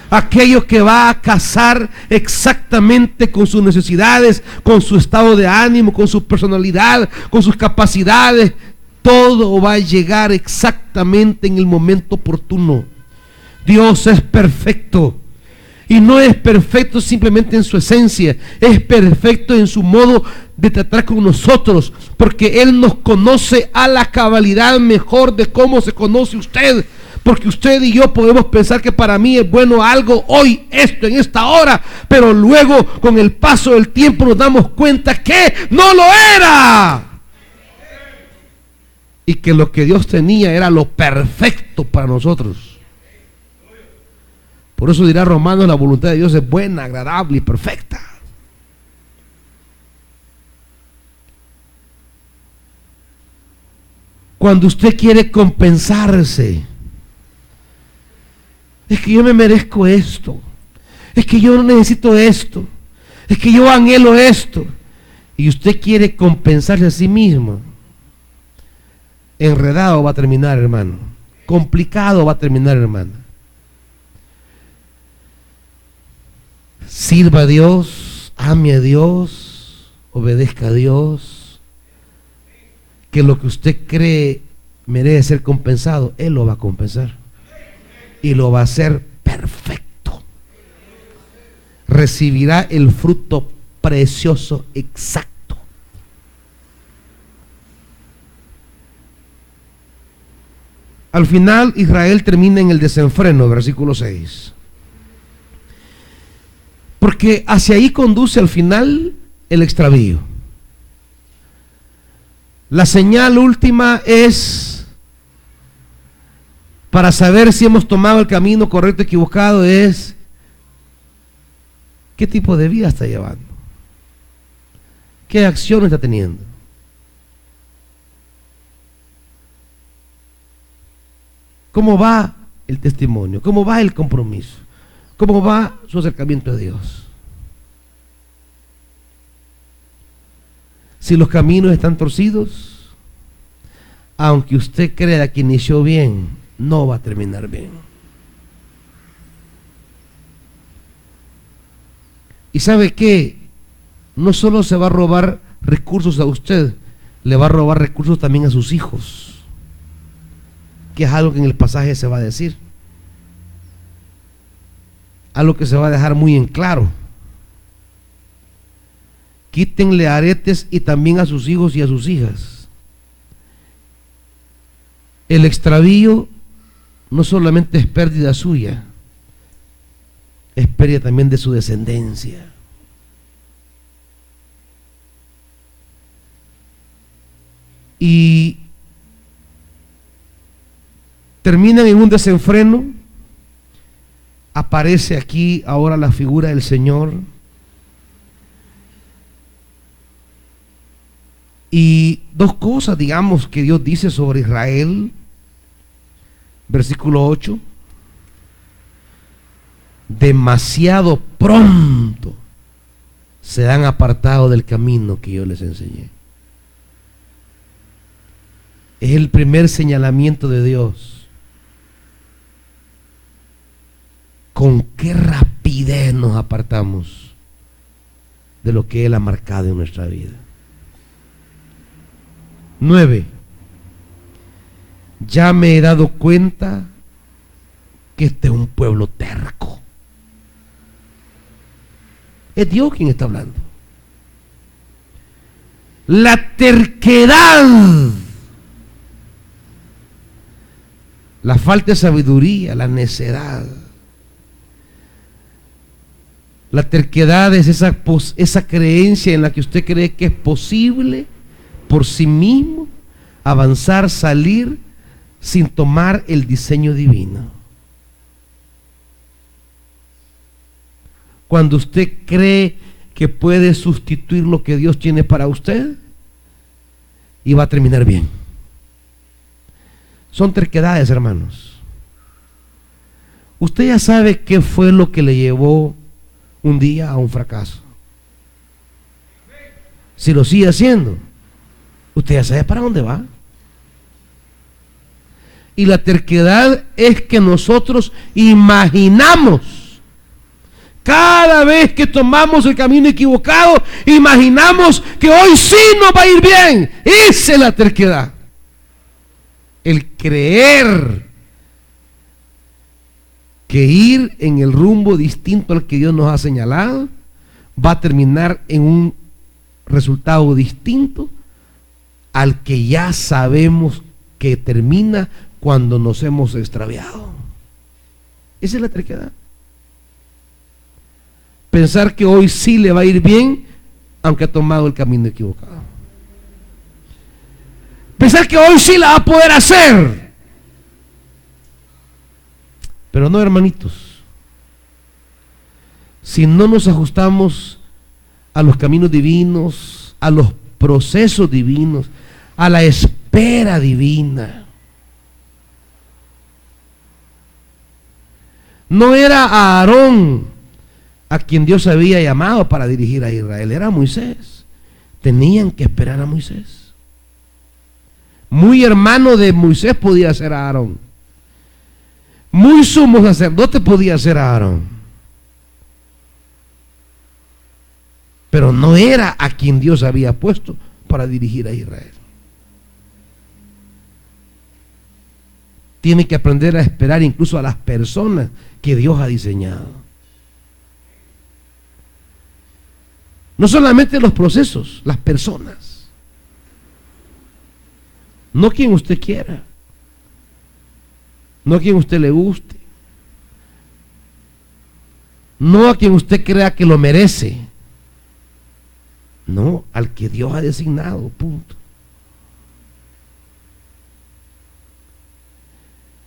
Aquello que va a casar exactamente con sus necesidades, con su estado de ánimo, con su personalidad, con sus capacidades, todo va a llegar exactamente en el momento oportuno. Dios es perfecto. Y no es perfecto simplemente en su esencia, es perfecto en su modo de tratar con nosotros, porque Él nos conoce a la cabalidad mejor de cómo se conoce usted. Porque usted y yo podemos pensar que para mí es bueno algo hoy, esto, en esta hora, pero luego con el paso del tiempo nos damos cuenta que no lo era. Y que lo que Dios tenía era lo perfecto para nosotros. Por eso dirá Romanos, la voluntad de Dios es buena, agradable y perfecta. Cuando usted quiere compensarse, es que yo me merezco esto, es que yo no necesito esto, es que yo anhelo esto, y usted quiere compensarse a sí mismo, enredado va a terminar, hermano, complicado va a terminar, hermano. Sirva a Dios, ame a Dios, obedezca a Dios, que lo que usted cree merece ser compensado, Él lo va a compensar y lo va a hacer perfecto. Recibirá el fruto precioso exacto. Al final Israel termina en el desenfreno, versículo 6. Porque hacia ahí conduce al final el extravío. La señal última es, para saber si hemos tomado el camino correcto o equivocado, es qué tipo de vida está llevando, qué acción está teniendo. ¿Cómo va el testimonio? ¿Cómo va el compromiso? ¿Cómo va su acercamiento a Dios? Si los caminos están torcidos, aunque usted crea que inició bien, no va a terminar bien. ¿Y sabe qué? No solo se va a robar recursos a usted, le va a robar recursos también a sus hijos, que es algo que en el pasaje se va a decir. Algo que se va a dejar muy en claro. Quítenle aretes y también a sus hijos y a sus hijas. El extravío no solamente es pérdida suya, es pérdida también de su descendencia. Y terminan en un desenfreno. Aparece aquí ahora la figura del Señor. Y dos cosas, digamos, que Dios dice sobre Israel. Versículo 8. Demasiado pronto se han apartado del camino que yo les enseñé. Es el primer señalamiento de Dios. Con qué rapidez nos apartamos de lo que Él ha marcado en nuestra vida. 9. Ya me he dado cuenta que este es un pueblo terco. Es Dios quien está hablando. La terquedad, la falta de sabiduría, la necedad. La terquedad es esa creencia en la que usted cree que es posible por sí mismo avanzar, salir sin tomar el diseño divino. Cuando usted cree que puede sustituir lo que Dios tiene para usted y va a terminar bien. Son terquedades, hermanos. Usted ya sabe qué fue lo que le llevó un día a un fracaso. Si lo sigue haciendo, usted ya sabe para dónde va. Y la terquedad es que nosotros imaginamos, cada vez que tomamos el camino equivocado, imaginamos que hoy sí nos va a ir bien. Esa es la terquedad. El creer que ir en el rumbo distinto al que Dios nos ha señalado va a terminar en un resultado distinto al que ya sabemos que termina cuando nos hemos extraviado. Esa es la terquedad. Pensar que hoy sí le va a ir bien aunque ha tomado el camino equivocado. Pensar que hoy sí la va a poder hacer. Pero no, hermanitos, si no nos ajustamos a los caminos divinos, a los procesos divinos, a la espera divina. No era a Aarón a quien Dios había llamado para dirigir a Israel, era a Moisés. Tenían que esperar a Moisés. Muy hermano de Moisés podía ser Aarón. Muy sumo sacerdote podía ser Aarón. Pero no era a quien Dios había puesto para dirigir a Israel. Tiene que aprender a esperar incluso a las personas que Dios ha diseñado. No solamente los procesos, las personas. No quien usted quiera. No a quien usted le guste. No a quien usted crea que lo merece. No, al que Dios ha designado, punto.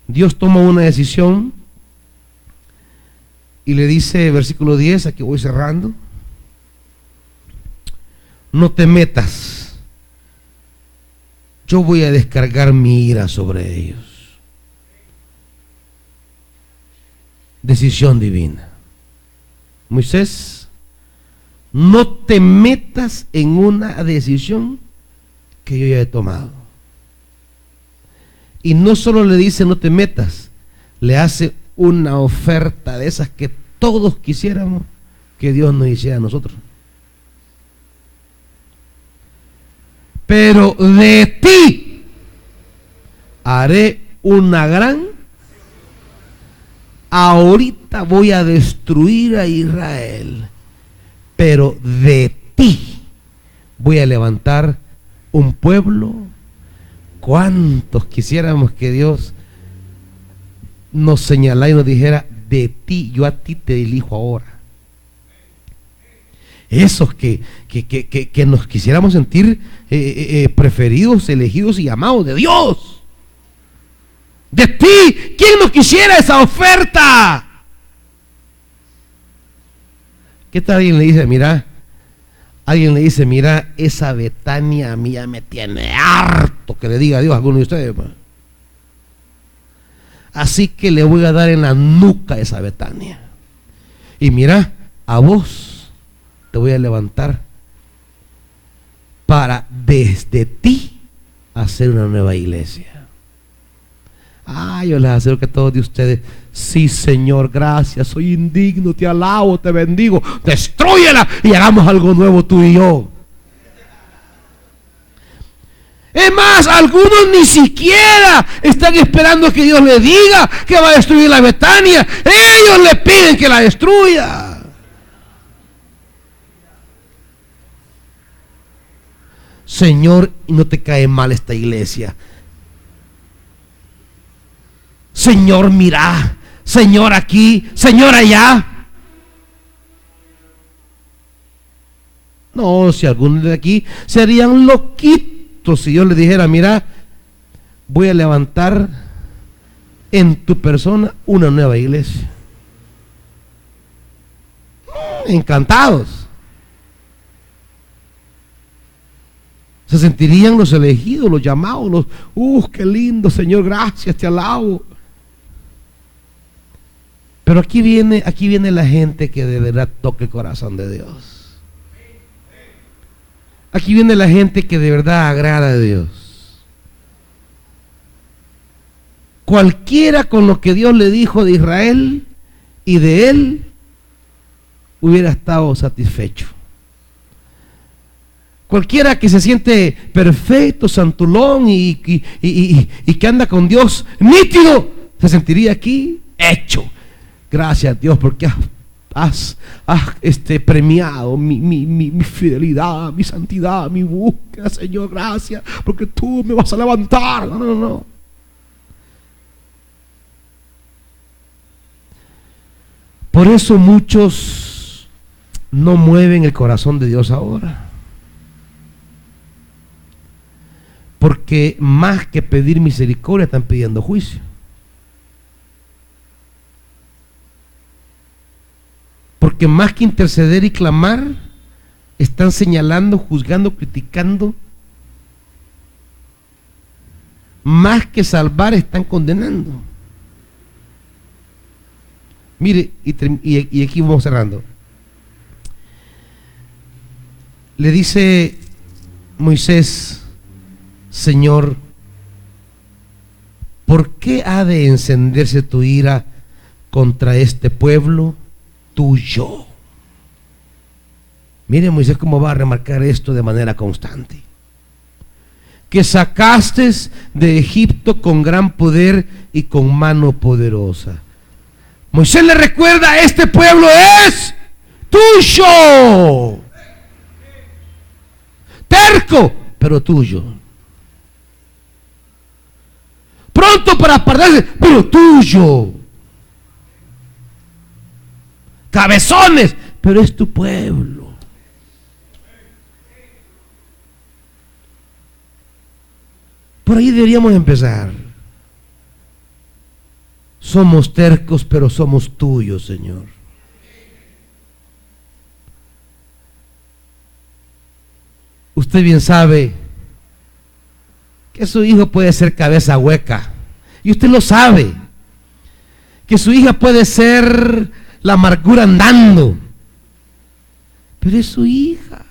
Dios toma una decisión y le dice, versículo 10, aquí voy cerrando: no te metas, yo voy a descargar mi ira sobre ellos. Decisión divina. Moisés, no te metas en una decisión que yo ya he tomado. Y no solo le dice no te metas, le hace una oferta de esas que todos quisiéramos que Dios nos hiciera a nosotros. Pero de ti haré una gran. Ahorita voy a destruir a Israel, pero de ti voy a levantar un pueblo. ¿Cuántos quisiéramos que Dios nos señalara y nos dijera: de ti, yo a ti te elijo ahora? Esos que nos quisiéramos sentir preferidos, elegidos y amados de Dios. De ti, ¿quién no quisiera esa oferta? ¿Qué tal alguien le dice, mira? Alguien le dice, mira, esa Betania a mí ya me tiene harto, que le diga a Dios a alguno de ustedes. Así que le voy a dar en la nuca esa Betania. Y mira, a vos te voy a levantar para desde ti hacer una nueva iglesia. Yo les aseguro que todos de ustedes, sí, Señor, gracias, soy indigno, te alabo, te bendigo, destrúyela y hagamos algo nuevo tú y yo. Es más, algunos ni siquiera están esperando que Dios les diga que va a destruir la Betania. Ellos le piden que la destruya. Señor, no te cae mal esta iglesia. Señor, mira. Señor, aquí. Señor, allá. No, si algunos de aquí serían loquitos si yo les dijera, mira, voy a levantar en tu persona una nueva iglesia. Encantados. Se sentirían los elegidos, los llamados, qué lindo, Señor, gracias, te alabo. Pero aquí viene la gente que de verdad toca el corazón de Dios. Aquí viene la gente que de verdad agrada a Dios. Cualquiera con lo que Dios le dijo de Israel y de él hubiera estado satisfecho. Cualquiera que se siente perfecto, santulón y que anda con Dios nítido, se sentiría aquí hecho. Gracias, Dios, porque has premiado mi fidelidad, mi santidad, mi búsqueda, Señor, gracias, porque tú me vas a levantar. No. Por eso muchos no mueven el corazón de Dios ahora. Porque más que pedir misericordia están pidiendo juicio. Porque más que interceder y clamar, están señalando, juzgando, criticando. Más que salvar, están condenando. Mire, y aquí vamos cerrando. Le dice Moisés, Señor, ¿por qué ha de encenderse tu ira contra este pueblo tuyo? Mire Moisés cómo va a remarcar esto de manera constante. Que sacaste de Egipto con gran poder y con mano poderosa. Moisés le recuerda, este pueblo es tuyo. Terco, pero tuyo. Pronto para apartarse, pero tuyo. Cabezones, pero es tu pueblo. Por ahí deberíamos empezar. Somos tercos, pero somos tuyos, Señor. Usted bien sabe que su hijo puede ser cabeza hueca, y usted lo sabe, que su hija puede ser la amargura andando, pero es su hija,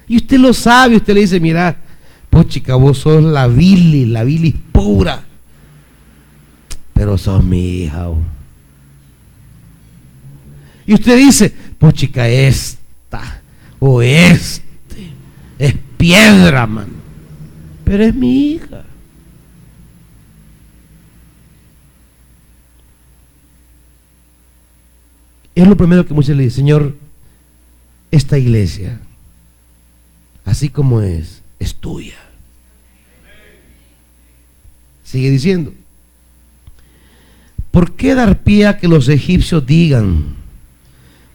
y usted lo sabe. Usted le dice, mira, pues chica, vos sos la bilis pura, pero sos mi hija. Y usted dice, pues chica, esta o este es piedra, man, pero es mi hija. Es lo primero que Moisés le dice, Señor, esta iglesia, así como es tuya. Sigue diciendo, ¿por qué dar pie a que los egipcios digan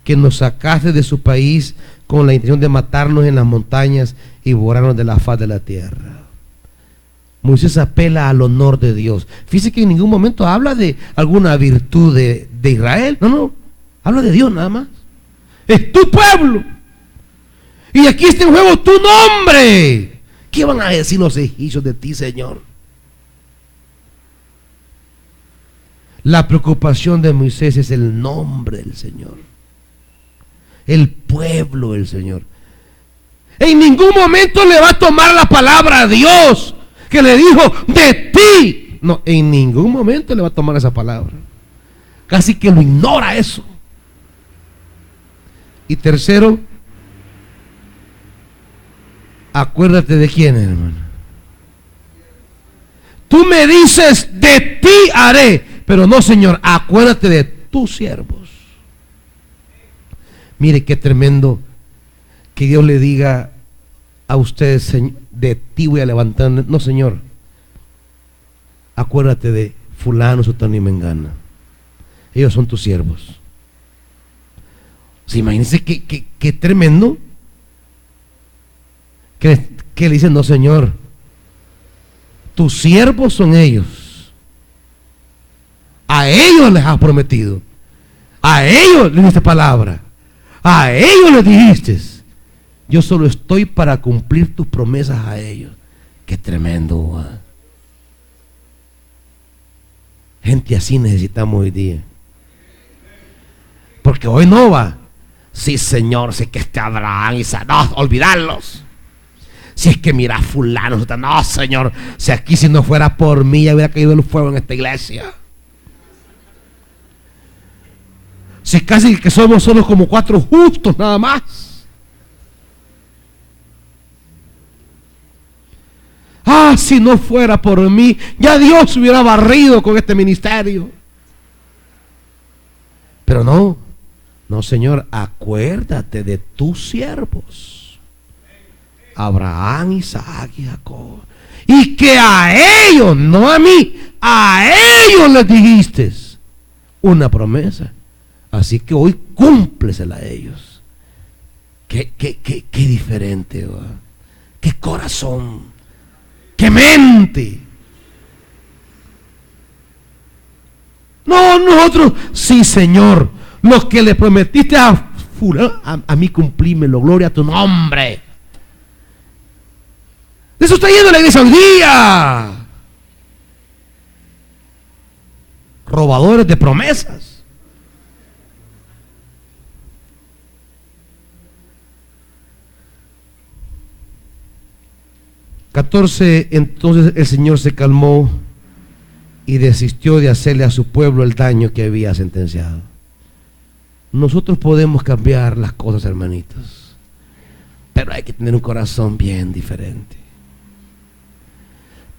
que nos sacaste de su país con la intención de matarnos en las montañas y borrarnos de la faz de la tierra? Moisés apela al honor de Dios. Fíjese que en ningún momento habla de alguna virtud de Israel. No, habla de Dios nada más. Es tu pueblo. Y aquí está en juego tu nombre. ¿Qué van a decir los egipcios de ti, Señor? La preocupación de Moisés es el nombre del Señor, el pueblo del Señor. En ningún momento le va a tomar la palabra a Dios que le dijo de ti. No, en ningún momento le va a tomar esa palabra. Casi que lo ignora eso. Y tercero, acuérdate de quién, hermano. Tú me dices, de ti haré. Pero no, Señor, acuérdate de tus siervos. Mire qué tremendo que Dios le diga a ustedes, de ti voy a levantar. No, Señor, acuérdate de fulano, sutano y mengana. Ellos son tus siervos. ¿Se imagínense qué tremendo? Que le dicen, no, Señor, tus siervos son ellos. A ellos les has prometido. A ellos les diste palabra. A ellos les dijiste. Yo solo estoy para cumplir tus promesas a ellos. Qué tremendo, ¿eh? Gente así necesitamos hoy día. Porque hoy no va. Sí, Señor, si es que este Abraham y Isaac, no, olvidarlos. Si es que mira fulano, no, Señor, si aquí si no fuera por mí ya hubiera caído el fuego en esta iglesia. Si casi que somos solo como 4 justos nada más. Si no fuera por mí, ya Dios se hubiera barrido con este ministerio. Pero no, Señor, acuérdate de tus siervos, Abraham, Isaac y Jacob, y que a ellos, no a mí, a ellos les dijiste una promesa. Así que hoy cúmplesela a ellos. Qué diferente, ¿va? Qué corazón, qué mente. No, nosotros, sí, Señor, los que le prometiste a fulano, a mí cumplímelo, gloria a tu nombre. De eso está yendo la iglesia hoy día. Robadores de promesas. Entonces el Señor se calmó y desistió de hacerle a su pueblo el daño que había sentenciado. Nosotros podemos cambiar las cosas, hermanitos, pero hay que tener un corazón bien diferente.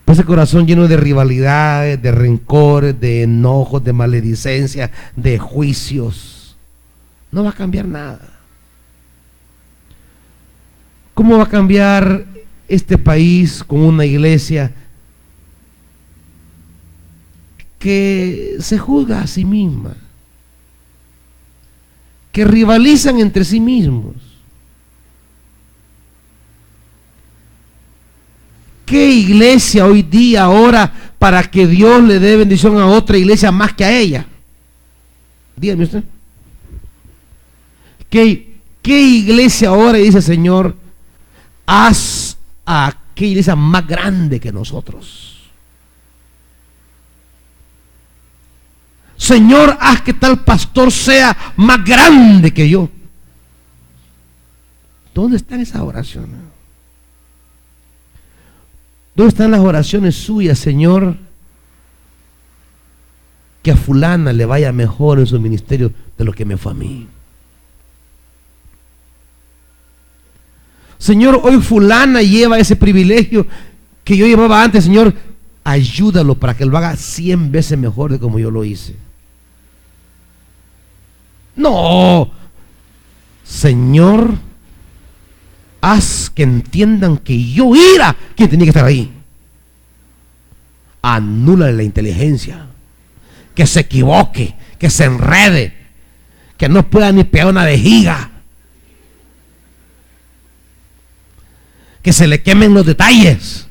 Ese corazón lleno de rivalidades, de rencores, de enojos, de maledicencia, de juicios, no va a cambiar nada. ¿Cómo va a cambiar este país con una iglesia que se juzga a sí misma, que rivalizan entre sí mismos? ¿Qué iglesia hoy día ora para que Dios le dé bendición a otra iglesia más que a ella? Dígame usted. ¿Qué iglesia ora y dice, Señor, haz a aquella iglesia más grande que nosotros? Señor, haz que tal pastor sea más grande que yo. ¿Dónde están esas oraciones? ¿Dónde están las oraciones suyas, Señor? Que a fulana le vaya mejor en su ministerio de lo que me fue a mí. Señor, hoy fulana lleva ese privilegio que yo llevaba antes. Señor, ayúdalo para que lo haga 100 veces mejor de como yo lo hice. No, Señor, haz que entiendan que yo era quien tenía que estar ahí. Anúlale la inteligencia, que se equivoque, que se enrede, que no pueda ni pegar una vejiga, que se le quemen los detalles.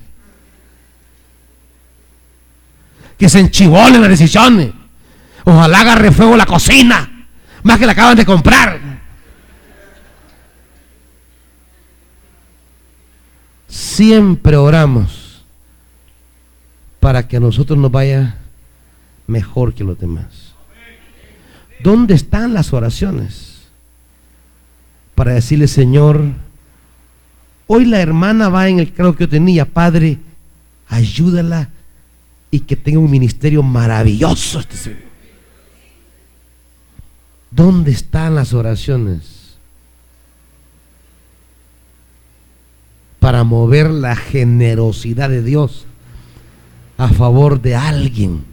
que se enchivolen las decisiones. Ojalá agarre fuego la cocina, más que la acaban de comprar. Siempre oramos para que a nosotros nos vaya mejor que los demás. ¿Dónde están las oraciones para decirle: Señor, hoy la hermana va en el cargo que yo tenía, Padre, ayúdala y que tenga un ministerio maravilloso? ¿Dónde están las oraciones para mover la generosidad de Dios a favor de alguien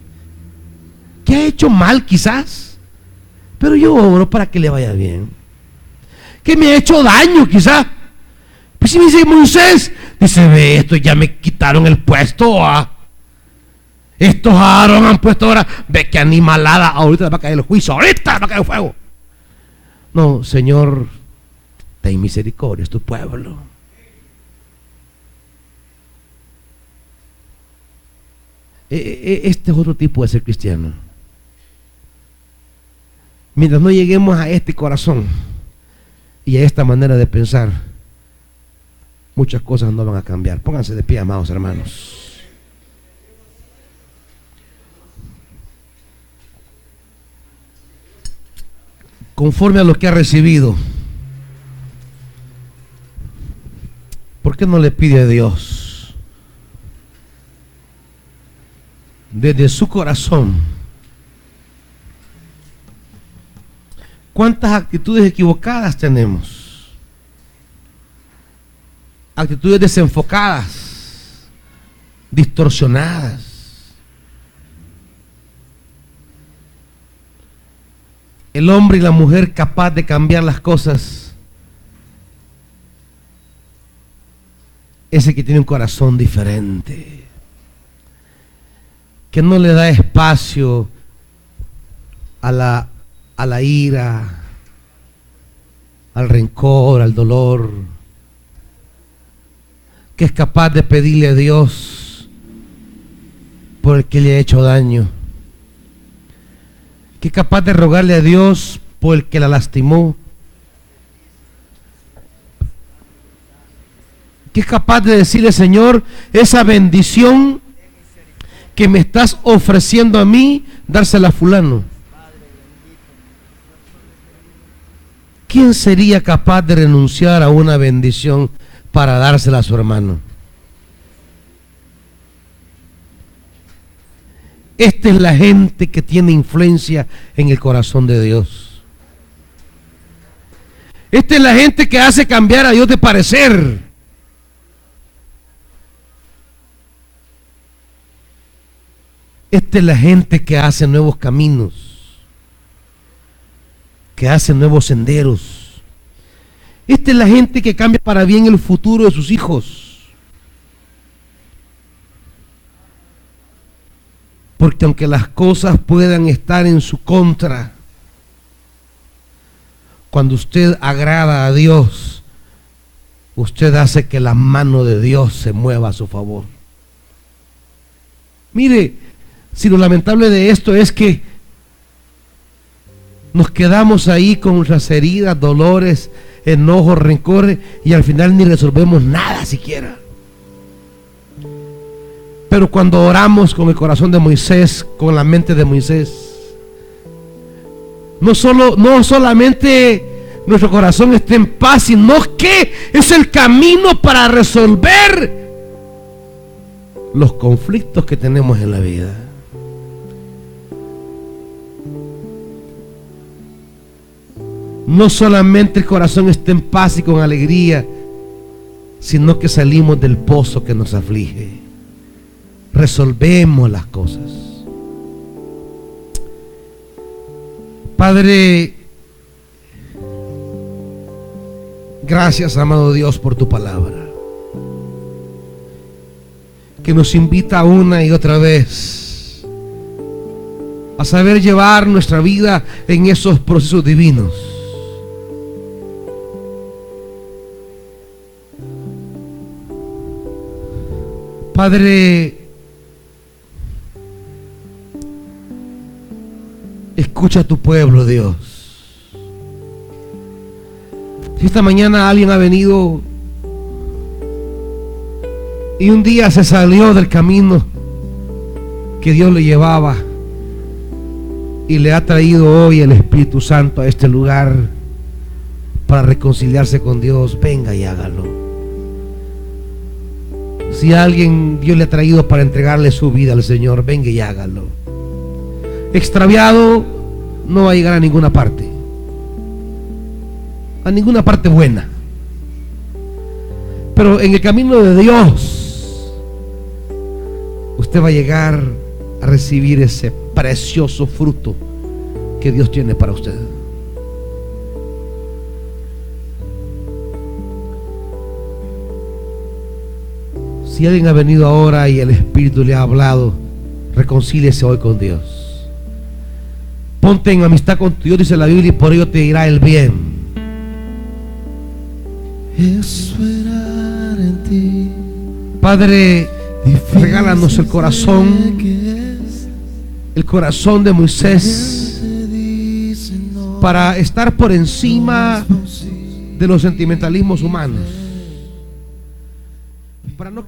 que ha hecho mal quizás, pero yo oro para que le vaya bien? Que me ha hecho daño quizás. Pues si me dice Moisés, dice: ve, esto ya me quitaron el puesto. Estos Aarón han puesto ahora, ve que animalada, ahorita le va a caer el juicio, ahorita le va a caer el fuego. No, Señor, ten misericordia, es tu pueblo. Este es otro tipo de ser cristiano. Mientras no lleguemos a este corazón y a esta manera de pensar, muchas cosas no van a cambiar. Pónganse de pie, amados hermanos. Conforme a lo que ha recibido, ¿por qué no le pide a Dios desde su corazón? ¿Cuántas actitudes equivocadas tenemos? Actitudes desenfocadas, distorsionadas. El hombre y la mujer capaz de cambiar las cosas, ese que tiene un corazón diferente, que no le da espacio a la ira, al rencor, al dolor, que es capaz de pedirle a Dios por el que le ha hecho daño, que es capaz de rogarle a Dios por el que la lastimó, que es capaz de decirle: Señor, esa bendición que me estás ofreciendo a mí, dársela a fulano. ¿Quién sería capaz de renunciar a una bendición para dársela a su hermano? Esta es la gente que tiene influencia en el corazón de Dios. Esta es la gente que hace cambiar a Dios de parecer. Esta es la gente que hace nuevos caminos, que hace nuevos senderos. Esta es la gente que cambia para bien el futuro de sus hijos. Porque aunque las cosas puedan estar en su contra, cuando usted agrada a Dios, usted hace que la mano de Dios se mueva a su favor. Mire, si lo lamentable de esto es que nos quedamos ahí con nuestras heridas, dolores, enojos, rencores, y al final ni resolvemos nada siquiera. Pero cuando oramos con el corazón de Moisés, con la mente de Moisés, no solamente nuestro corazón está en paz, sino que es el camino para resolver los conflictos que tenemos en la vida. No solamente el corazón está en paz y con alegría, sino que salimos del pozo que nos aflige. Resolvemos las cosas. Padre, gracias, amado Dios, por tu palabra, que nos invita una y otra vez a saber llevar nuestra vida en esos procesos divinos. Padre, Escucha a tu pueblo, Dios. Si esta mañana alguien ha venido y un día se salió del camino que Dios le llevaba y le ha traído hoy el Espíritu Santo a este lugar para reconciliarse con Dios, venga y hágalo. Si a alguien Dios le ha traído para entregarle su vida al Señor, venga y hágalo. Extraviado no va a llegar a ninguna parte buena, pero en el camino de Dios usted va a llegar a recibir ese precioso fruto que Dios tiene para usted. Si alguien ha venido ahora y el Espíritu le ha hablado, reconcíliese hoy con Dios. Ponte en amistad con Dios, dice la Biblia, y por ello te irá el bien. Esperar en ti. Padre, regálanos el corazón de Moisés, para estar por encima de los sentimentalismos humanos, para no